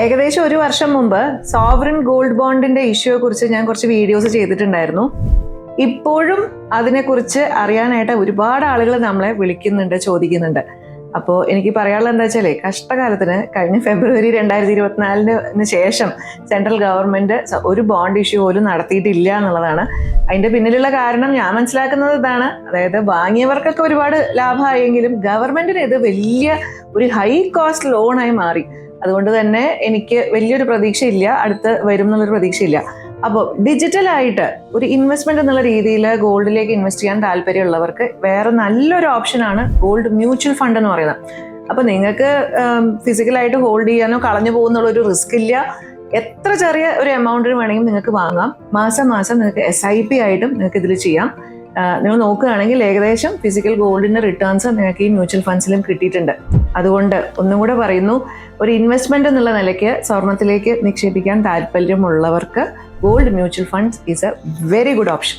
ഏകദേശം ഒരു വർഷം മുമ്പ് സോവറിൻ ഗോൾഡ് ബോണ്ടിന്റെ ഇഷ്യൂയെ കുറിച്ച് ഞാൻ കുറച്ച് വീഡിയോസ് ചെയ്തിട്ടുണ്ടായിരുന്നു. ഇപ്പോഴും അതിനെക്കുറിച്ച് അറിയാനായിട്ട് ഒരുപാട് ആളുകൾ നമ്മളെ വിളിക്കുന്നുണ്ട്, ചോദിക്കുന്നുണ്ട്. അപ്പോൾ എനിക്ക് പറയാനുള്ളത് എന്താ വെച്ചാലേ, കഷ്ടകാലത്തിന് കഴിഞ്ഞ ഫെബ്രുവരി 2024 ശേഷം സെൻട്രൽ ഗവൺമെന്റ് ഒരു ബോണ്ട് ഇഷ്യൂ പോലും നടത്തിയിട്ടില്ല എന്നുള്ളതാണ്. അതിന്റെ പിന്നിലുള്ള കാരണം ഞാൻ മനസ്സിലാക്കുന്നത് ഇതാണ്. അതായത് വാങ്ങിയവർക്കൊക്കെ ഒരുപാട് ലാഭമായെങ്കിലും ഗവൺമെന്റിന് ഇത് വലിയ ഒരു ഹൈ കോസ്റ്റ് ലോണായി മാറി. അതുകൊണ്ട് തന്നെ എനിക്ക് വലിയൊരു പ്രതീക്ഷയില്ല, അടുത്ത് വരും എന്നുള്ളൊരു പ്രതീക്ഷയില്ല. അപ്പോൾ ഡിജിറ്റലായിട്ട് ഒരു ഇൻവെസ്റ്റ്മെന്റ് എന്നുള്ള രീതിയിൽ ഗോൾഡിലേക്ക് ഇൻവെസ്റ്റ് ചെയ്യാൻ താല്പര്യമുള്ളവർക്ക് വേറെ നല്ലൊരു ഓപ്ഷനാണ് ഗോൾഡ് മ്യൂച്വൽ ഫണ്ട് എന്ന് പറയുന്നത്. അപ്പോൾ നിങ്ങൾക്ക് ഫിസിക്കലായിട്ട് ഹോൾഡ് ചെയ്യാനോ കളഞ്ഞു പോകുന്നുള്ളൊരു റിസ്ക് ഇല്ല. എത്ര ചെറിയ ഒരു എമൗണ്ടിന് വേണമെങ്കിൽ നിങ്ങൾക്ക് വാങ്ങാം. മാസം മാസം നിങ്ങൾക്ക് SIP ആയിട്ടും നിങ്ങൾക്ക് ഇതിൽ ചെയ്യാം. നിങ്ങൾ നോക്കുകയാണെങ്കിൽ ഏകദേശം ഫിസിക്കൽ ഗോൾഡിന്റെ റിട്ടേൺസ് നിങ്ങൾക്ക് ഈ മ്യൂച്വൽ ഫണ്ട്സിലും കിട്ടിയിട്ടുണ്ട്. അതുകൊണ്ട് ഒന്നും കൂടെ പറയുന്നു, ഒരു ഇൻവെസ്റ്റ്മെന്റ് എന്നുള്ള നിലയ്ക്ക് സ്വർണത്തിലേക്ക് നിക്ഷേപിക്കാൻ താല്പര്യമുള്ളവർക്ക് gold mutual funds is A very good option.